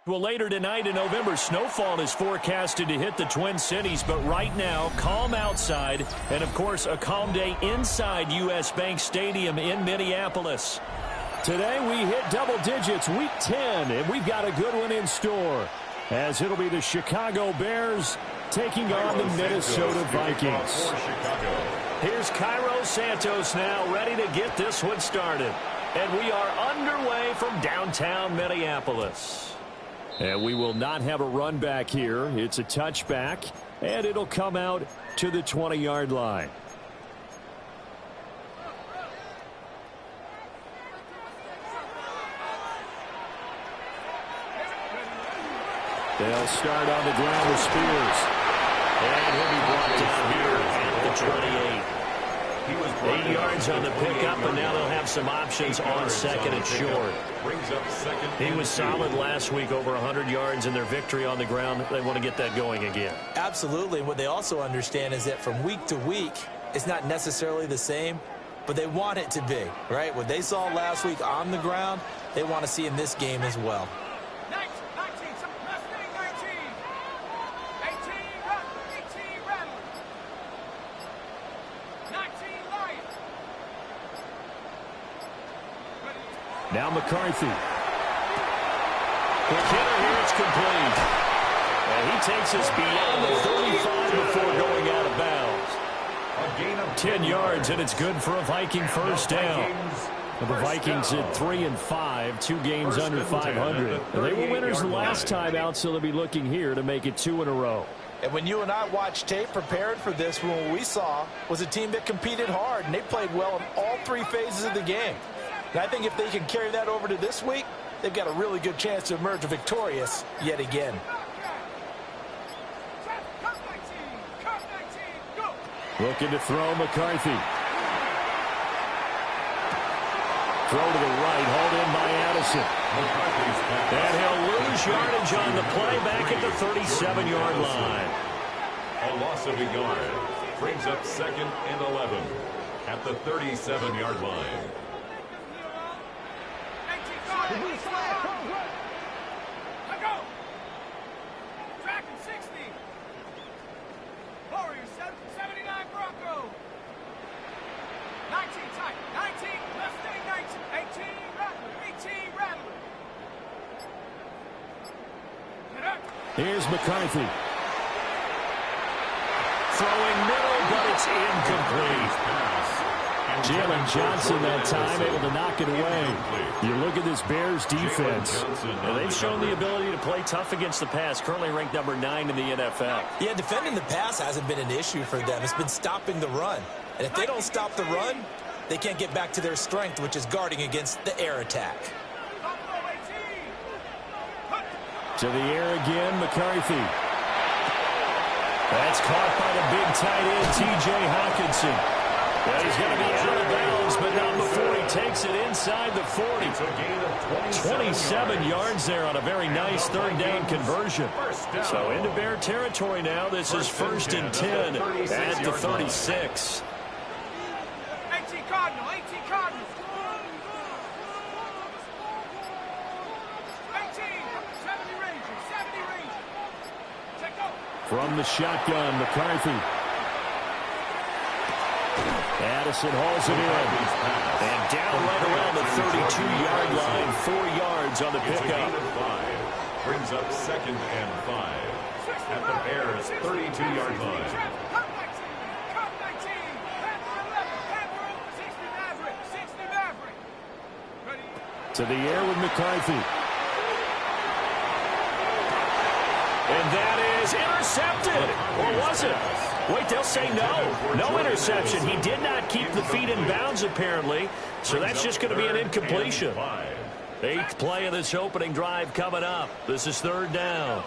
Well, later tonight in November, snowfall is forecasted to hit the Twin Cities, but right now, calm outside, and of course, a calm day inside U.S. Bank Stadium in Minneapolis. Today, we hit double digits, Week 10, and we've got a good one in store, as it'll be the Chicago Bears taking on the Minnesota Vikings. Here's Cairo Santos now, ready to get this one started. And we are underway from downtown Minneapolis. And we will not have a run back here. It's a touchback, and it'll come out to the 20-yard line. They'll start on the ground with Spears. And he'll be brought down here at the 28. 8 yards on the pickup, and now they'll have some options on second and short. He was solid last week, over 100 yards in their victory on the ground. They want to get that going again. Absolutely. What they also understand is that from week to week, it's not necessarily the same, but they want it to be, right? What they saw last week on the ground, they want to see in this game as well. Now McCarthy. The hitter here, it's complete. And he takes us beyond the 35 before going out of bounds. A gain of 10 yards, and it's good for a Viking first down. The Vikings at 3-5, 2 games under 500. And they were winners the last time out, so they'll be looking here to make it 2 in a row. And when you and I watched tape prepared for this, what we saw was a team that competed hard, and they played well in all 3 phases of the game. And I think if they can carry that over to this week, they've got a really good chance to emerge victorious yet again. Looking to throw McCarthy. Throw to the right, hauled in by Addison. And he'll lose yardage on the play back at the 37-yard line. A loss of a yard brings up 2nd and 11 at the 37-yard line. Tracking 60. Warriors 79 Bronco. 19 tight. 19. Mustang 19. 18 Rattler. 18 Rattler. Here's McCarthy. Throwing middle, but it's incomplete. Jalen Johnson that time able to knock it away. You look at this Bears defense. And they've shown the ability to play tough against the pass. Currently ranked number 9 in the NFL. Yeah, defending the pass hasn't been an issue for them. It's been stopping the run. And if they don't stop the run, they can't get back to their strength, which is guarding against the air attack. To the air again, McCarthy. That's caught by the big tight end, T.J. Hawkinson. Well, he's going to be out of bounds, but not before he takes it inside the 40. It's a gain of 27 yards there on a very nice third down conversion. So into Bear territory now. This is 1st and 10 at the 36. 18 Cardinal. 18 Cardinal. 18. 70 Rangers. 70 Rangers. Check out. From the shotgun, McCarthy. Addison hauls it in. And down right around the 32-yard line. 4 yards on the pickup. Brings up 2nd and 5 at the Bears' 32-yard line. To the air with McCarthy. And that is intercepted. Or was it? Wait, they'll say no. No interception. He did not keep the feet in bounds, apparently. So that's just going to be an incompletion. 8th play of this opening drive coming up. This is 3rd down.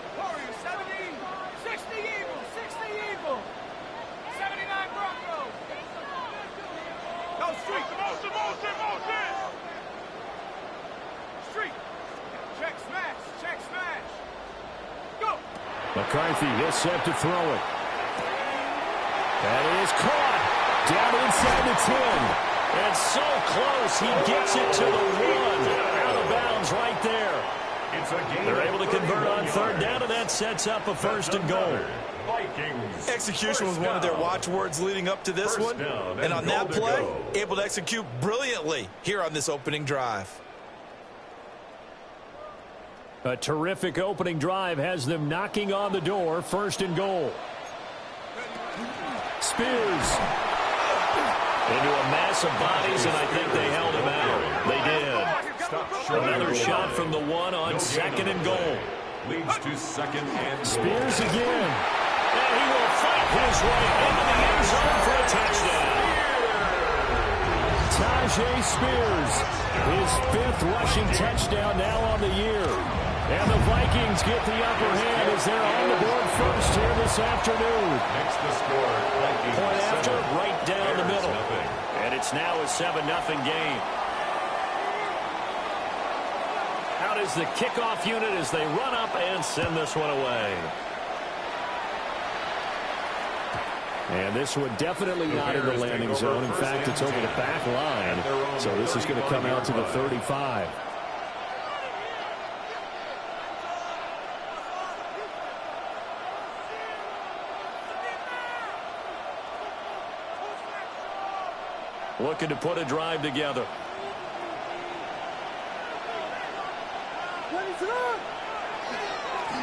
60 Eagles. 60 Eagles. 79 Broncos. Go street. Motion. Street. Check smash. Check smash. Go. McCarthy, he'll set to throw it. That is caught down inside the 10. And so close, he gets it to the 1. Out of bounds right there. It's a gain. They're able to convert on 3rd yards. down, and that sets up a 1st and goal. Vikings. Execution was one of their watchwords leading up to this one. And on that play, able to execute brilliantly here on this opening drive. A terrific opening drive has them knocking on the door. 1st and goal. Spears into a mass of bodies, and I think they held him out. They did. Another shot from the 1 on 2nd and goal. Leads to 2nd and goal. Spears again. And he will fight his way into the end zone for a touchdown. Tajay Spears, his 5th rushing touchdown now on the year. And the Vikings get the upper hand as they're on the board first here this afternoon. Next to score, Vikings Point after, 7, right down the middle. nothing. And it's now a 7-0 game. Out is the kickoff unit as they run up and send this one away. And this one definitely not in the landing zone. In fact, it's over the back line. So this is going to come out to the 35. Looking to put a drive together.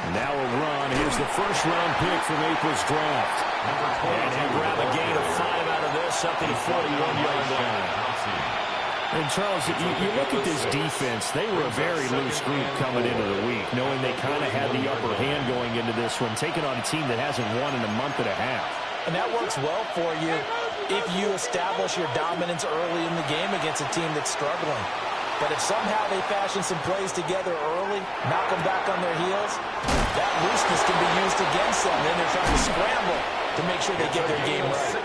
Now a run. Here's the 1st-round pick from April's draft. And he'll grab a gain of 5 out of this up to the 41-yard line. And Charles, you look at this defense, they were a very loose group coming into the week, knowing they kind of had the upper hand going into this one, taking on a team that hasn't won in a month and a half. And that works well for you if you establish your dominance early in the game against a team that's struggling. But if somehow they fashion some plays together early, knock them back on their heels, that looseness can be used against them. Then they're trying to scramble to make sure they get their game right.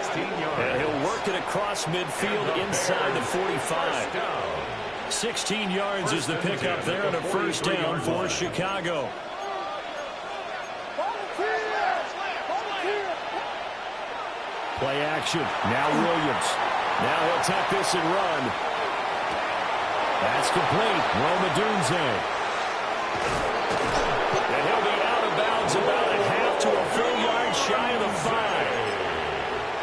And he'll work it across midfield inside the 45. 16 yards is the pickup there and a 1st down for Chicago. Play action. Now Williams. Now he'll tuck this and run. That's complete. Roma Dunze. And he'll be out of bounds about a half to a full yard shy of the 5.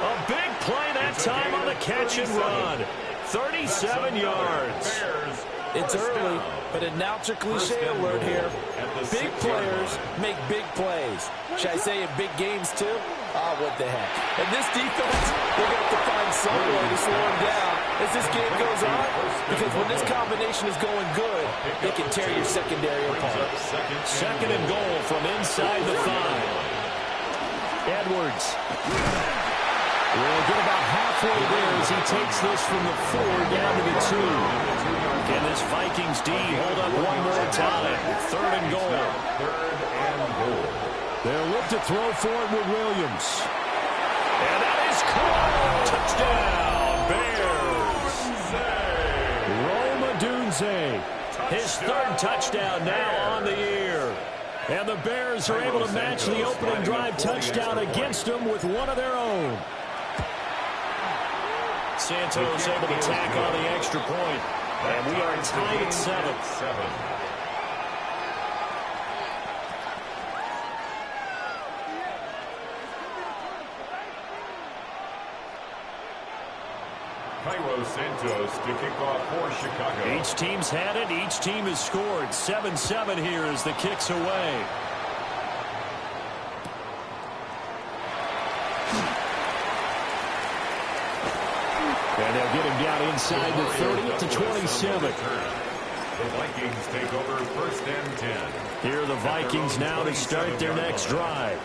A big play that time on the catch and run. 37 yards. It's early, but announcer cliche alert here. Big players make big plays. Should I say in big games too? Ah, what the heck. And this defense, they're going to have to find some way to slow them down as this game goes on, because when this combination is going good, they can tear your secondary apart. 2nd and goal from inside the 5. Edwards will get about halfway there as he takes this from the 4 down to the 2. Can this Vikings D hold up one more time? 3rd and goal. They'll look to throw for it with Williams. And that is caught. Touchdown, Bears. Roma Dunze. His 3rd touchdown now on the year. And the Bears are able to match the opening drive touchdown against them with one of their own. Santos able to tack on the extra point. And we are tied at 7. Cairo Santos to kick off for Chicago. Each team's had it. Each team has scored. 7-7 here as the kick's away. And they'll get him down inside the 30 to 27. The Vikings take over 1st and 10. Here are the Vikings now to start their next drive.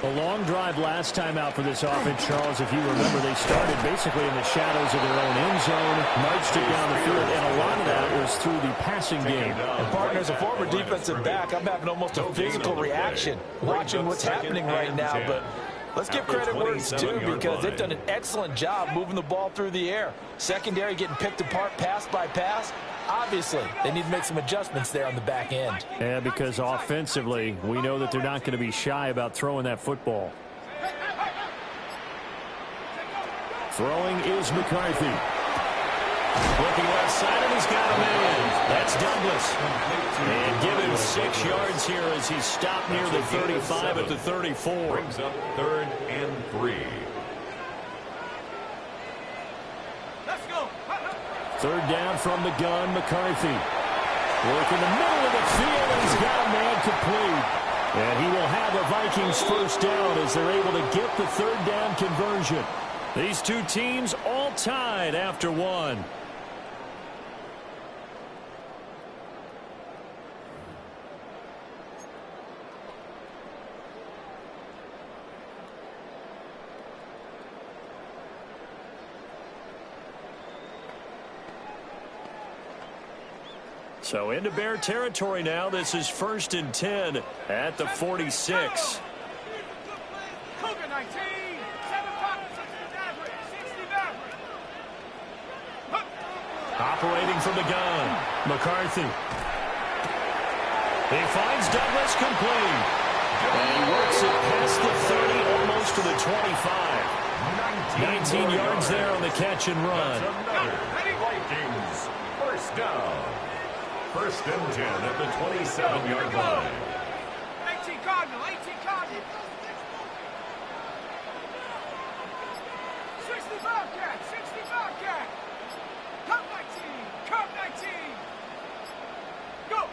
A long drive last time out for this offense, Charles. If you remember, they started basically in the shadows of their own end zone, marched it down the field, and a lot of that was through the passing game. And partner, as a former defensive back, I'm having almost a physical reaction watching what's happening right now. But let's give credit where it's due, because they've done an excellent job moving the ball through the air. Secondary getting picked apart pass by pass. Obviously, they need to make some adjustments there on the back end. Yeah, because offensively, we know that they're not going to be shy about throwing that football. Throwing is McCarthy. Looking left side, and he's got him in. That's Douglas. And give him 6 yards here as he's stopped near the 35 at the 34. Brings up 3rd and 3. Let's go. 3rd down from the gun, McCarthy. Work in the middle of the field, and he's got a man complete. And he will have a Vikings first down as they're able to get the 3rd down conversion. These two teams all tied after 1. So into Bear territory now. This is 1st and 10 at the 46. Cougar 19. 7 pockets. 60 average. 60 average. Operating from the gun, McCarthy. He finds Douglas complete. And he works it past the 30, almost to the 25. 19 yards there on the catch and run. Vikings first down. 1st and 10 at the 27-yard line. 18 Cardinal. 18 Cardinal. 60 Bobcat. 60 Bobcat. Cup 19. Cup 19. Go.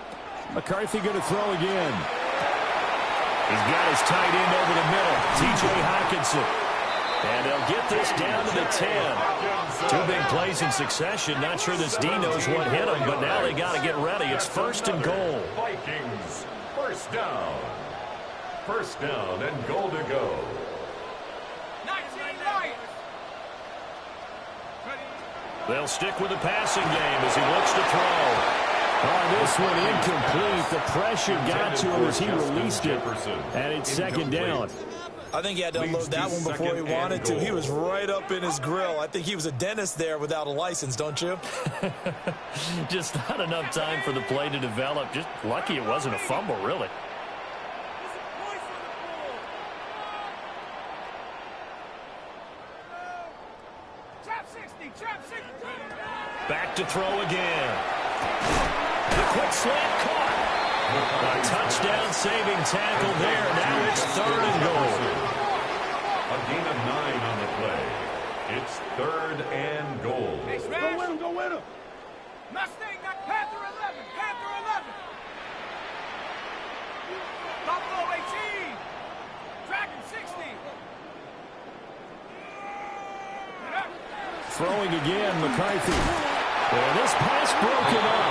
McCarthy going to throw again. He's got his tight end over the middle, T.J. Hockenson. And they'll get this down to the 10. 2 big plays in succession. Not sure this D knows what hit him, but now they got to get ready. It's 1st and goal. Vikings first down. 1st down and goal to go. 19 Lions. They'll stick with the passing game as he looks to throw. Oh, this one incomplete. The pressure got to him as he released it. And it's 2nd down. I think he had to unload that one before he wanted to. He was right up in his grill. I think he was a dentist there without a license, don't you? Just not enough time for the play to develop. Just lucky it wasn't a fumble, really. Trap 60. Trap 60. Back to throw again. The quick slant caught. A touchdown-saving tackle there. Now it's 3rd and goal. A gain of 9 on the play. It's 3rd and goal. Go win him. Go win him. Mustang. Panther 11. Panther 11. Buffalo 18. Dragon 60. Throwing again, McCarthy. And this pass broken up.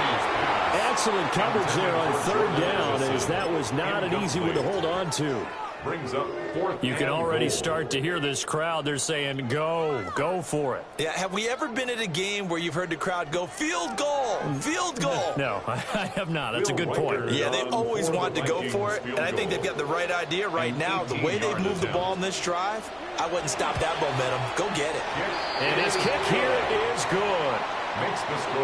Excellent coverage there on 3rd down, as that was not an easy one to hold on to. Brings up 4th. You can already start to hear this crowd. They're saying, go for it. Yeah, have we ever been at a game where you've heard the crowd go, field goal, field goal? No, I have not. That's a good point. Yeah, they've always wanted to go for it, and I think they've got the right idea right now. The way they've moved the ball in this drive, I wouldn't stop that momentum. Go get it. And his kick here is good.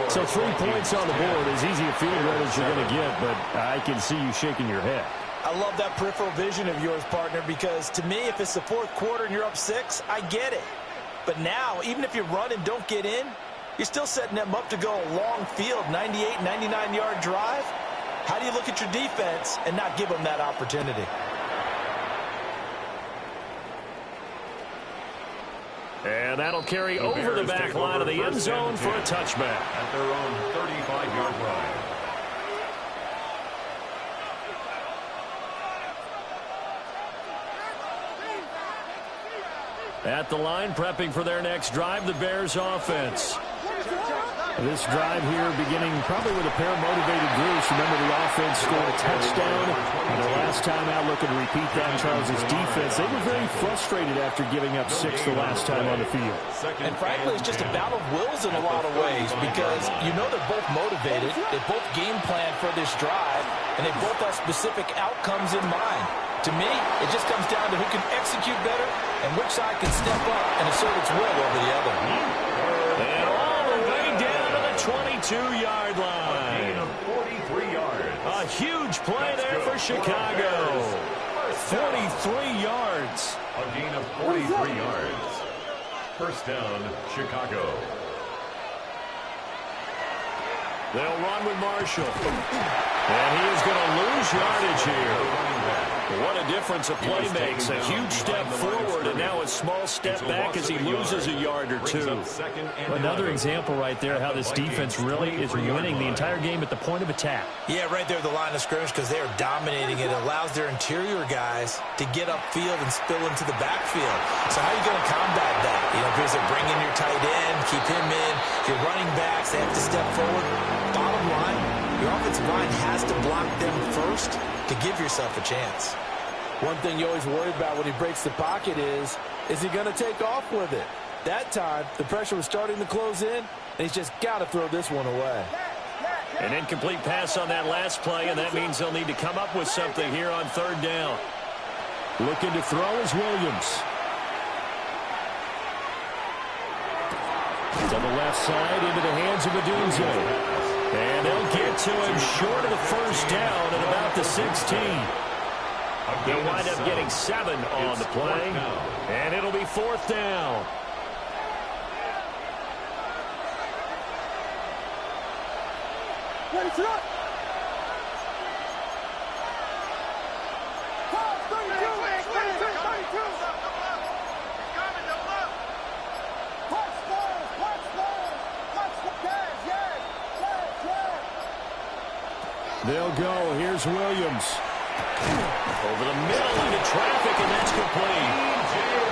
So 3 points on the board, as easy a field goal as you're going to get, but I can see you shaking your head. I love that peripheral vision of yours, partner, because to me, if it's the 4th quarter and you're up 6, I get it. But now, even if you run and don't get in, you're still setting them up to go a long field, 98, 99-yard drive. How do you look at your defense and not give them that opportunity? And that'll carry over the back line of the end zone for a touchback. At their own 35-yard line. At the line, prepping for their next drive, the Bears offense. This drive here beginning probably with a pair of motivated Bruce. Remember, the offense scored a touchdown. And the last time out, looking to repeat that, Charles' defense, they were very frustrated after giving up 6 the last time on the field. And frankly, it's just a battle of wills in a lot of ways, because you know they're both motivated. They both game plan for this drive, and they both have specific outcomes in mind. To me, it just comes down to who can execute better and which side can step up and assert its will over the other. And all the way down to the 22-yard line. A gain of 43 yards. A huge play there for Chicago. 43 yards. A gain of 43 yards. First down, Chicago. They'll run with Marshall. And he is going to lose yardage here. What a difference a play makes. A huge step forward and now a small step back as he loses a yard or two. Another example right there how this defense really is winning the entire game at the point of attack. Yeah, right there at the line of scrimmage because they are dominating. It allows their interior guys to get upfield and spill into the backfield. So how are you going to combat that? You know, because they're bringing your tight end, keep him in. Your running backs, they have to step forward. Bottom line, your offensive line has to block them first to give yourself a chance. One thing you always worry about when he breaks the pocket is he going to take off with it? That time, the pressure was starting to close in, and he's just got to throw this one away. An incomplete pass on that last play, and that means they'll need to come up with something here on third down. Looking to throw is Williams. To the left side, into the hands of Adunze. And they'll get to him short of the first down at about the 16. They'll wind up getting 7 on the play, and it'll be fourth down. Ready, set. 32. They'll go. Here's Williams. Over the middle into traffic, and that's complete.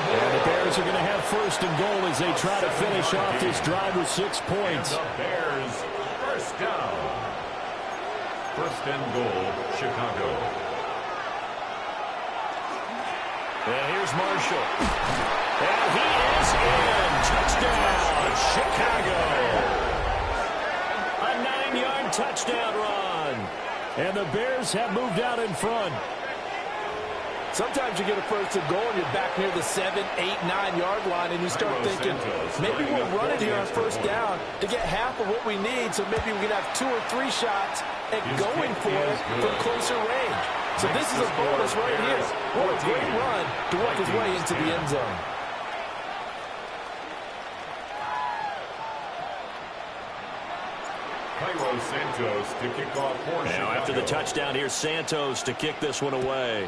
And the Bears are going to have first and goal as they try to finish off this drive with 6 points. And the Bears first down. First and goal, Chicago. And here's Marshall. And he is in. Touchdown, Chicago. A 9-yard touchdown run. And the Bears have moved out in front. Sometimes you get a first and goal and you're back near the 7, 8, 9-yard line, and you start thinking, maybe we'll run it here on first down to get half of what we need, so maybe we can have 2 or 3 shots at going for it from closer range. So this is a bonus right here. What a great run to work his way into the end zone. Santos to kick off for now Chicago. After the touchdown, here's Santos to kick this one away.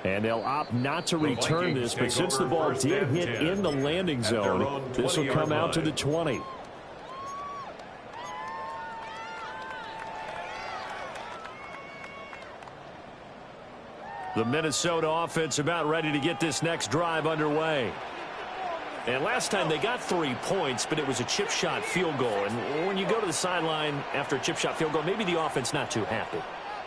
And they'll opt not to return this, but since the ball did hit in the landing zone, this will come out to the 20. The Minnesota offense about ready to get this next drive underway. And last time they got 3 points, but it was a chip shot field goal. And when you go to the sideline after a chip shot field goal, maybe the offense not too happy.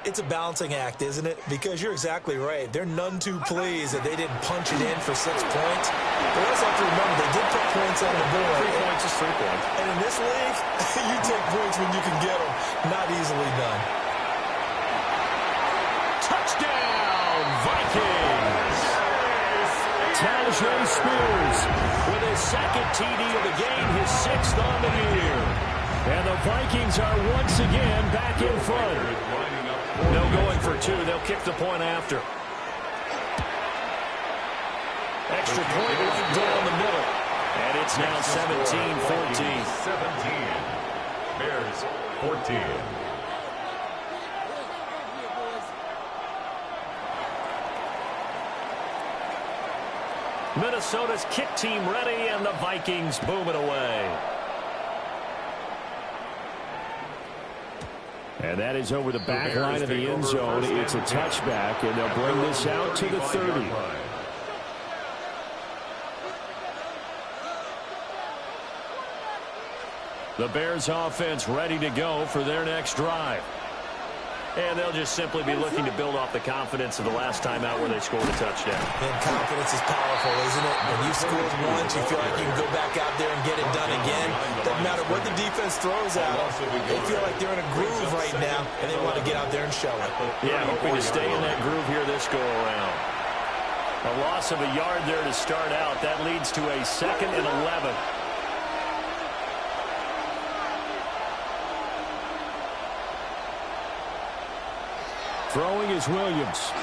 It's a balancing act, isn't it? Because you're exactly right. They're none too pleased that they didn't punch it in for 6 points. But we also have to remember, they did put points on the board. 3 points is 3 points. And in this league, you take points when you can get them. Not easily done. Touchdown, Vikings! Tajay Spears with his second TD of the game, his 6th on the year. And the Vikings are once again back in front. No going for 2. They'll kick the point after. Extra point right down the middle. And it's now 17-14. 17. Bears 14. Minnesota's kick team ready, and the Vikings boom it away. And that is over the back line of the end zone. It's a touchback, and they'll bring this out to the 30. The Bears offense ready to go for their next drive. And they'll just simply be looking to build off the confidence of the last time out where they scored a touchdown. And confidence is powerful, isn't it? When you scored once, you feel like you can go back out there and get it done again. Doesn't matter what the defense throws at them. They feel like they're in a groove right now, and they want to get out there and show it. Yeah, hoping to stay in that groove here this go-around. A loss of a yard there to start out. That leads to a 2nd and 11. Throwing is Williams.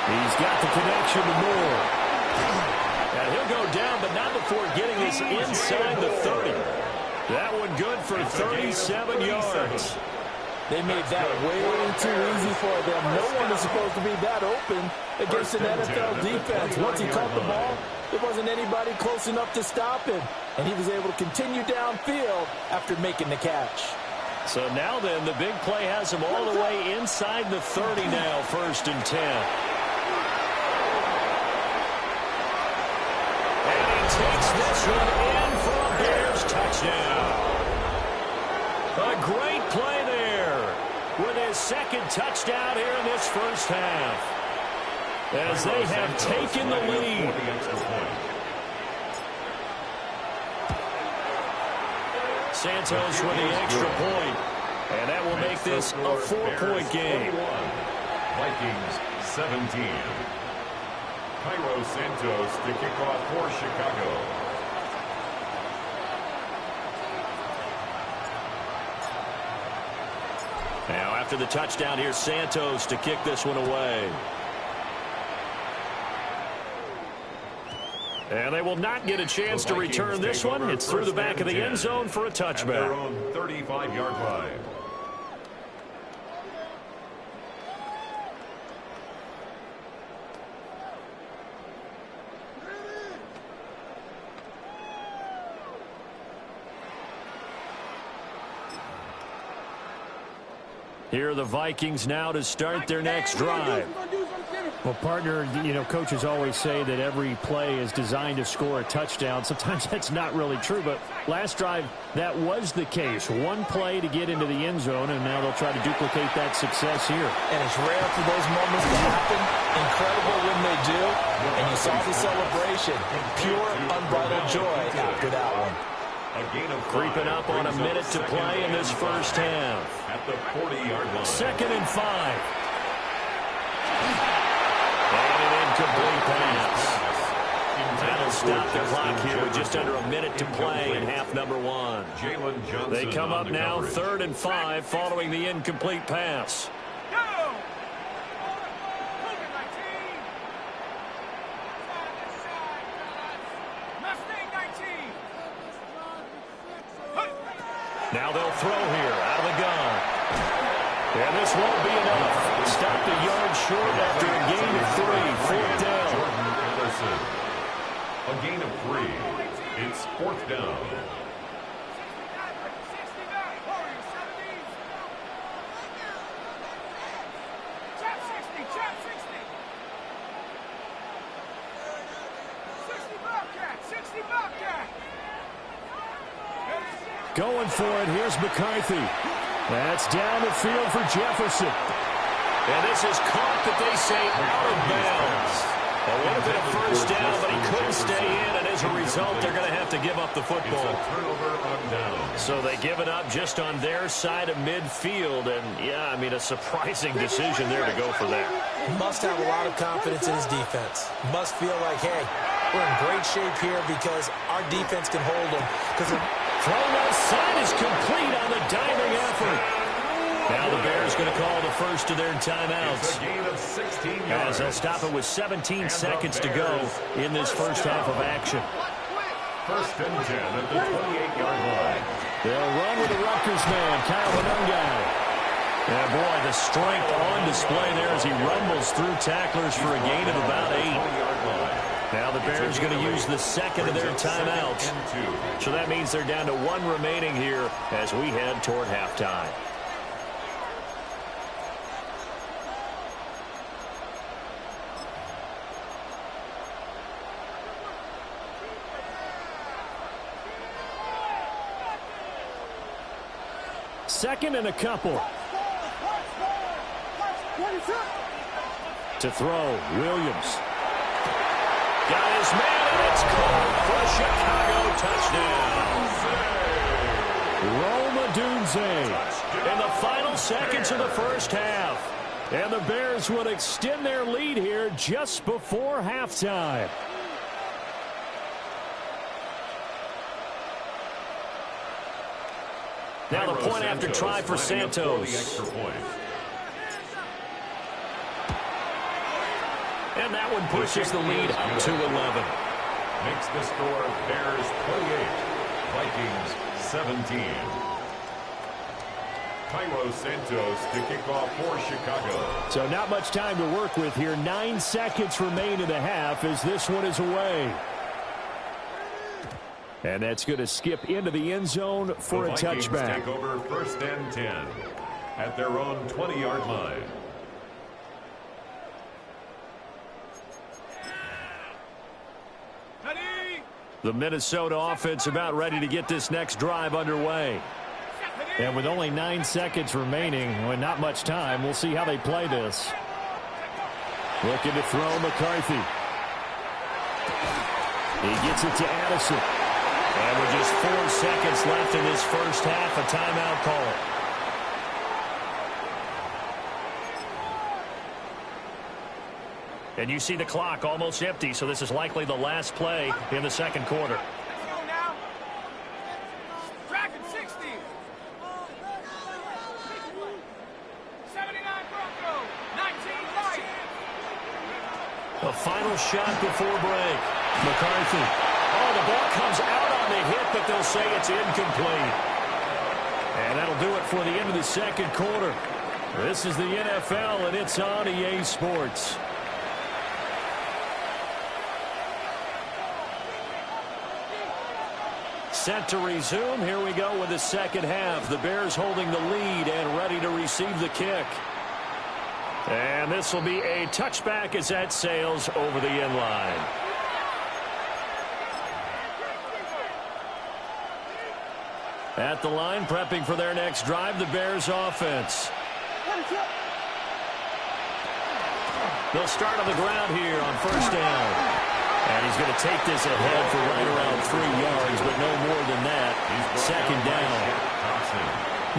He's got the connection to Moore. And Yeah, he'll go down, but not before getting this inside the 30. That one good for 37 yards. They made that way too easy for them. No one is supposed to be that open against an NFL defense. Once he caught the ball, there wasn't anybody close enough to stop him. And he was able to continue downfield after making the catch. So now then, the big play has him all the way inside the 30 now, 1st and 10. And he takes this one in for a Bears touchdown. A great play there with his second touchdown here in this first half, as they have taken the lead. Santos with the extra point, and that will make this a 4-point game. Vikings 17. Cairo Santos to kick off for Chicago. Now after the touchdown, here's Santos to kick this one away. And they will not get a chance to return this one. It's through the back of the end zone for a touchback. Their own 35-yard line. Here are the Vikings now to start their next drive. Well, partner, you know, coaches always say that every play is designed to score a touchdown. Sometimes that's not really true, but last drive, that was the case. One play to get into the end zone, and now they'll try to duplicate that success here. And it's rare for those moments to happen. Incredible when they do. And you saw the celebration. Pure, unbridled joy after that one. Creeping up on a minute to play in this first half. At the 40-yard line. 2nd and 5. And an incomplete pass. That'll stop the clock here with just under a minute to play in half number 1. They come up now 3rd and 5 following the incomplete pass. Now they'll throw here out of the gun. And this won't be enough. Stopped a yard short after a gain of 3. 4th down. Jordan Anderson. A gain of 3. It's 4th down. Going for it, here's McCarthy. That's down the field for Jefferson. And this is caught, that they say, out of bounds. It would have been a first down, but he couldn't stay in, and as a result, they're going to have to give up the football. Turnover on down. So they give it up just on their side of midfield, and, yeah, I mean, a surprising decision there to go for that. He must have a lot of confidence in his defense. Must feel like, hey, we're in great shape here because our defense can hold them. Throw left side is complete on the diving effort. Now the Bears going to call the first of their timeouts. It's a gain of 16 yards. As they'll stop it with 17 seconds to go in this first half of action. 1st and 10 at the 28-yard line. They'll run with the Rutgers man, Kyle Manungai. Yeah, boy, the strength on display there as he rumbles through tacklers for a gain of about 8. Now the Bears going to use the second of their timeouts. So that means they're down to 1 remaining here as we head toward halftime. Second and a couple. To throw, Williams. Got his man, and it's caught for a Chicago touchdown. Rome Odunze in the final seconds of the first half. And the Bears would extend their lead here just before halftime. Now the point after try for Santos. And that one pushes the lead up to 11. Makes the score Bears 28, Vikings 17. Cairo Santos to kick off for Chicago. So not much time to work with here. 9 seconds remain in the half as this one is away. And that's going to skip into the end zone for a touchback. Take over 1st and 10 at their own 20-yard line. The Minnesota offense about ready to get this next drive underway. And with only 9 seconds remaining, with not much time, we'll see how they play this. Looking to throw McCarthy. He gets it to Addison. And with just 4 seconds left in this first half, a timeout call. And you see the clock almost empty, so this is likely the last play in the second quarter. Let's go now. Track at 60. 79 Bronco. 19 Light. The final shot before break. McCarthy. Oh, the ball comes out on the hit, but they'll say it's incomplete. And that'll do it for the end of the second quarter. This is the NFL, and it's on EA Sports. Set to resume. Here we go with the second half. The Bears holding the lead and ready to receive the kick. And this will be a touchback as that sails over the end line. At the line, prepping for their next drive, the Bears offense. They'll start on the ground here on first down. And he's going to take this ahead for right around 3 yards, but no more than that. Second down.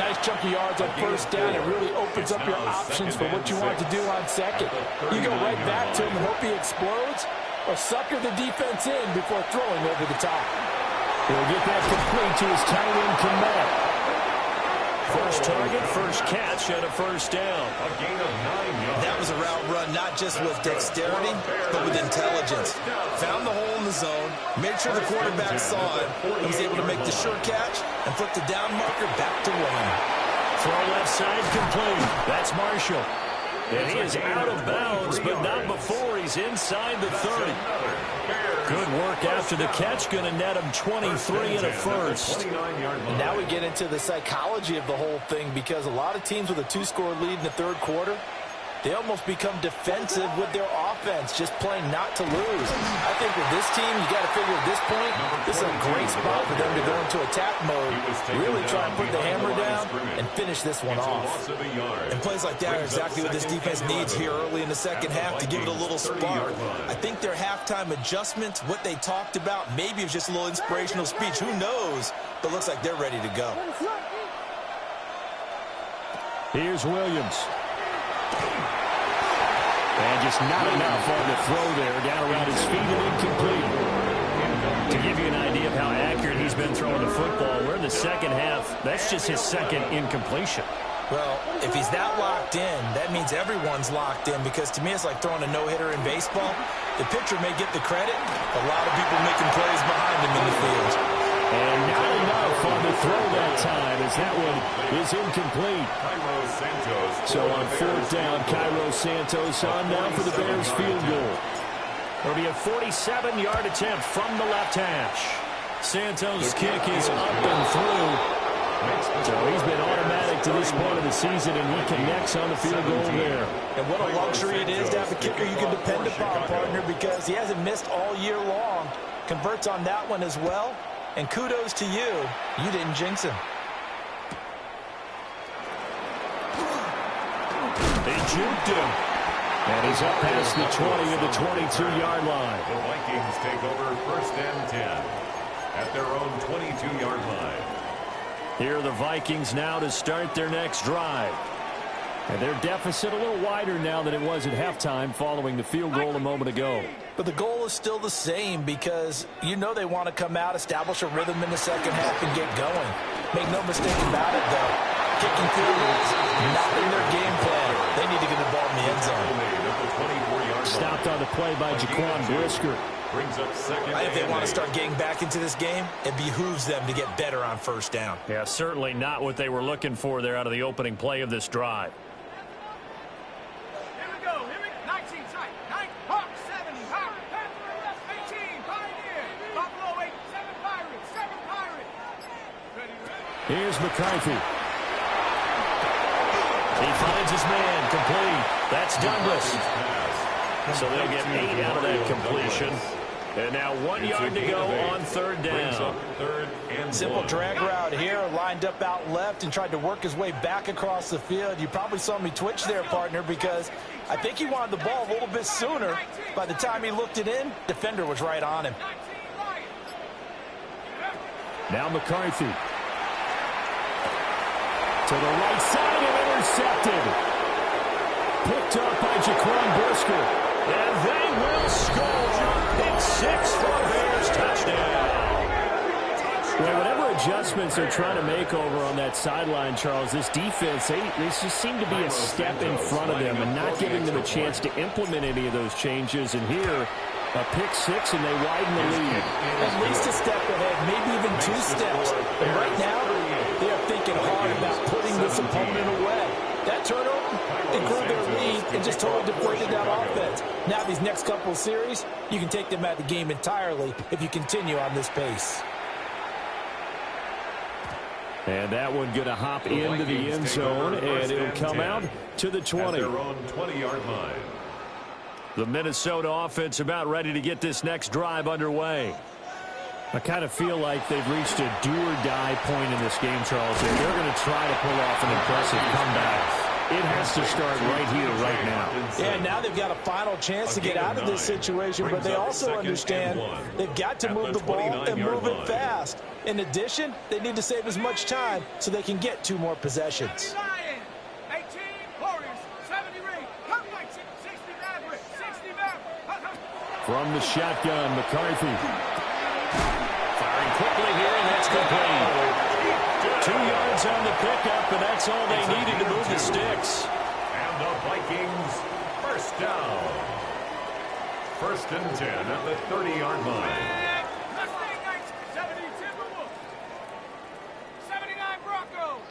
Nice chunky yards on first down. It really opens up your options for what you want to do on second. You go right back to him and hope he explodes, or sucker the defense in before throwing over the top. He'll get that complete to his tight end, Komet. First target, first catch, and a first down. A gain of 9 yards. That was a route run not just with dexterity, but with intelligence. Found the hole in the zone, made sure the quarterback saw it, and was able to make the sure catch and flip the down marker back to run. Throw left side complete. That's Marshall. And he is out of bounds, but not before he's inside the 30. Good work after the catch. Going to net him 23 and a first. And now we get into the psychology of the whole thing, because a lot of teams with a 2-score lead in the third quarter, they almost become defensive with their offense, just playing not to lose. I think with this team, you got to figure at this point, this is a great spot for them to go into attack mode, really try and put the hammer down and finish this one off. And plays like that are exactly what this defense needs here early in the second half to give it a little spark. I think their halftime adjustments, what they talked about, maybe it was just a little inspirational speech. Who knows? But looks like they're ready to go. Here's Williams. And just not enough on the throw there. Down around his feet and incomplete. To give you an idea of how accurate he's been throwing the football, we're in the second half. That's just his second incompletion. Well, if he's that locked in, that means everyone's locked in, because to me it's like throwing a no-hitter in baseball. The pitcher may get the credit, a lot of people making plays behind him in the field. And not enough on the throw that time, as that one is incomplete. So on fourth down, Cairo Santos on now for the Bears field goal. It'll be a 47-yard attempt from the left hash. Santos' kick is up and through. So he's been automatic to this point of the season, and he connects on the field goal there. And what a luxury it is to have a kicker you can depend upon, partner, because he hasn't missed all year long. Converts on that one as well. And kudos to you. You didn't jinx him. They juked him. And he's up past the 20 of the 22-yard line. The Vikings take over 1st and 10 at their own 22-yard line. Here are the Vikings now to start their next drive. And their deficit a little wider now than it was at halftime following the field goal a moment ago. But the goal is still the same, because you know they want to come out, establish a rhythm in the second half, and get going. Make no mistake about it, though. Kicking field goals, not in their game plan. They need to get the ball in the end zone. Stopped on the play by Jaquan Brisker. Brings up second. If they want to start getting back into this game, it behooves them to get better on first down. Yeah, certainly not what they were looking for there out of the opening play of this drive. Here we go. 19 tight. 9 Hawks, 7 Hawks. Panther, 18 Pioneer. Buffalo 8, 7 Pirates. 7 Pirates. Ready. Here's McCarthy. He finds his man, complete. That's Douglas. So they'll get 8 out of that completion. And now 1 yard to go on third down. Simple drag route here, lined up out left and tried to work his way back across the field. You probably saw me twitch there, partner, because I think he wanted the ball a little bit sooner. By the time he looked it in, defender was right on him. Now McCarthy. To the right side and intercepted. Picked up by Jaquan Brisker. And they will score. Pick 6 for a Bears touchdown. Well, whatever adjustments they're trying to make over on that sideline, Charles, this defense, they just seem to be a step in front of them and not giving them a chance to implement any of those changes. And here, a pick 6, and they widen the lead. At least a step ahead, maybe even 2 steps. And right now, they are thinking hard about putting this opponent away. That turnover, it grew their lead and just totally deflated that offense. Now these next couple of series, you can take them out of the game entirely if you continue on this pace. And that one going to hop into the end zone, and it'll come out to the 20. Their own 20-yard line. The Minnesota offense about ready to get this next drive underway. I kind of feel like they've reached a do-or-die point in this game, Charles. They're going to try to pull off an impressive comeback. It has to start right here, right now. Yeah, now they've got a final chance to get out of this situation, but they also understand they've got to move the ball and move it fast. In addition, they need to save as much time so they can get 2 more possessions. 18 Warriors, 70 Ring, 60 Maverick, 60 Maverick. From the shotgun, McCarthy. Firing quickly here, and that's complete. 2 yards on the pickup, and that's all they needed to move the sticks. And the Vikings first down. 1st and 10 at the 30-yard line. 70 Timberwolves, 79 Broncos,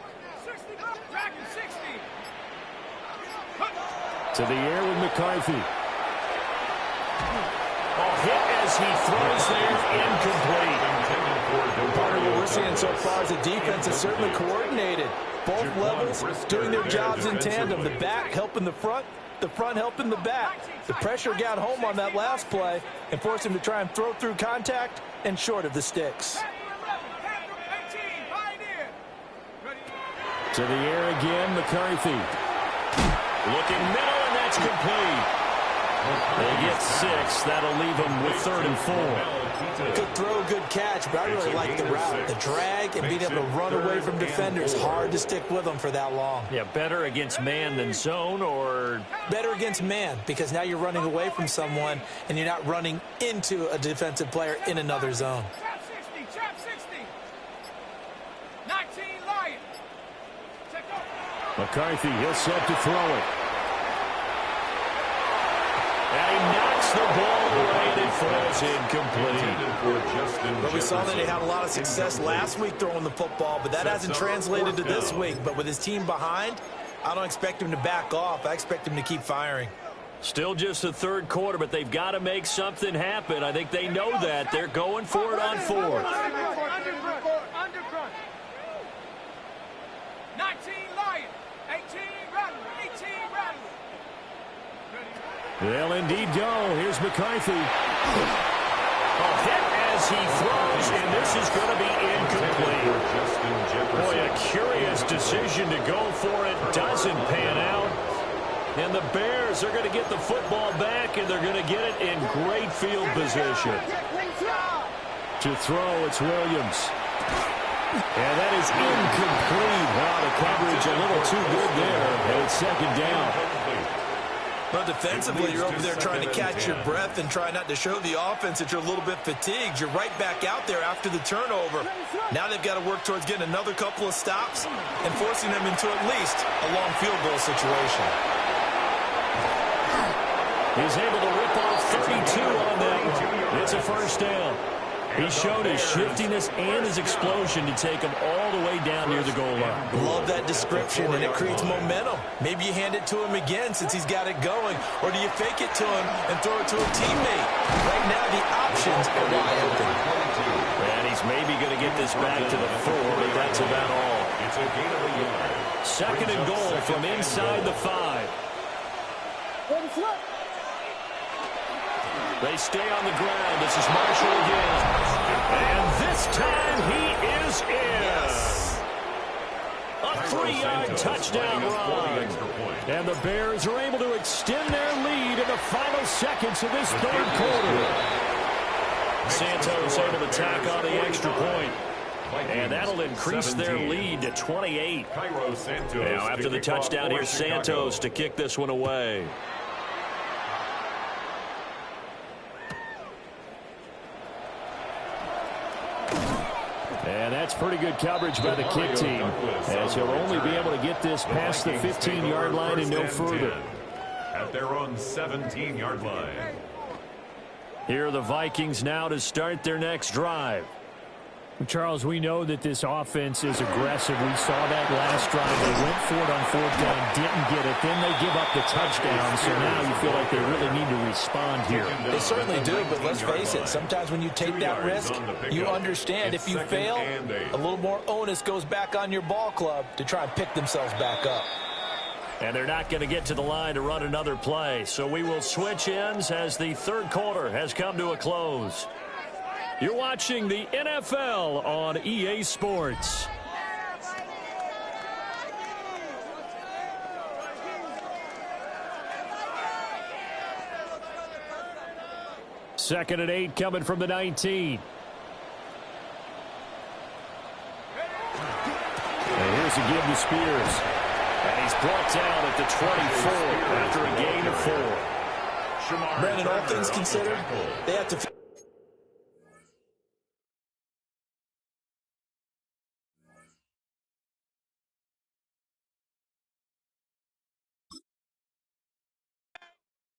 60 Dragon, 60. To the air with McCarthy. Hit as he throws there, incomplete. Part of what we're seeing so far is the defense is certainly coordinated. Both levels doing their jobs in tandem. The back helping the front helping the back. The pressure got home on that last play and forced him to try and throw through contact and short of the sticks. To the air again, McCarthy. Looking middle, and that's complete. They get 6. That'll leave them with 3rd and 4. Good throw, good catch, but I really like the route. The drag and being able to run away from defenders. Hard to stick with them for that long. Yeah, better against man than zone, or better against man, because now you're running away from someone and you're not running into a defensive player in another zone. Trap 60. 19 Lion. McCarthy, he'll set to throw it. And he knocks the ball away, and it falls incomplete. But we saw that he had a lot of success last week throwing the football, but that hasn't translated to this week. But with his team behind, I don't expect him to back off. I expect him to keep firing. Still just the 3rd quarter, but they've got to make something happen. I think they know that. They're going for it on 4th. Underfront. 19 Lion. 18 Rattler. 18 Rattler. They'll indeed go. Here's McCarthy. A hit as he throws, and this is going to be incomplete. Boy, a curious decision to go for it. Doesn't pan out. And the Bears are going to get the football back, and they're going to get it in great field position. To throw, it's Williams. And that is incomplete. Wow, the coverage a little too good there. And it's 2nd down. Well, defensively, you're over there trying to catch your breath and try not to show the offense that you're a little bit fatigued. You're right back out there after the turnover. Now they've got to work towards getting another couple of stops and forcing them into at least a long field goal situation. He's able to rip off 32 on that one. It's a first down. He showed his shiftiness and his explosion to take him all the way down near the goal line. Love that description, and it creates momentum. Maybe you hand it to him again since he's got it going, or do you fake it to him and throw it to a teammate? Right now, the options are wide open. And he's maybe going to get this back to the 4, but that's about all. It's a gain of a yard. Second and goal from inside the 5. They stay on the ground. This is Marshall again. And this time he is in. A 3-yard touchdown run. And the Bears are able to extend their lead in the final seconds of this third quarter. Santos able to tack on the extra point. And that'll increase their lead to 28. Now after the touchdown, here's Santos to kick this one away. And that's pretty good coverage by the kick team, as he'll only be able to get this past the 15-yard line and no further. At their own 17-yard line. Here are the Vikings now to start their next drive. Charles, we know that this offense is aggressive. We saw that last drive. They went for it on 4th down, didn't get it. Then they give up the touchdown. So now you feel like they really need to respond here. They certainly do, but let's face it. Sometimes when you take that risk, you understand if you fail, a little more onus goes back on your ball club to try and pick themselves back up. And they're not going to get to the line to run another play. So we will switch ends as the third quarter has come to a close. You're watching the NFL on EA Sports. Second and 8 coming from the 19. And here's a give to Spears. And he's brought down at the 24 after a gain of 4. Brandon, all things considered, they have to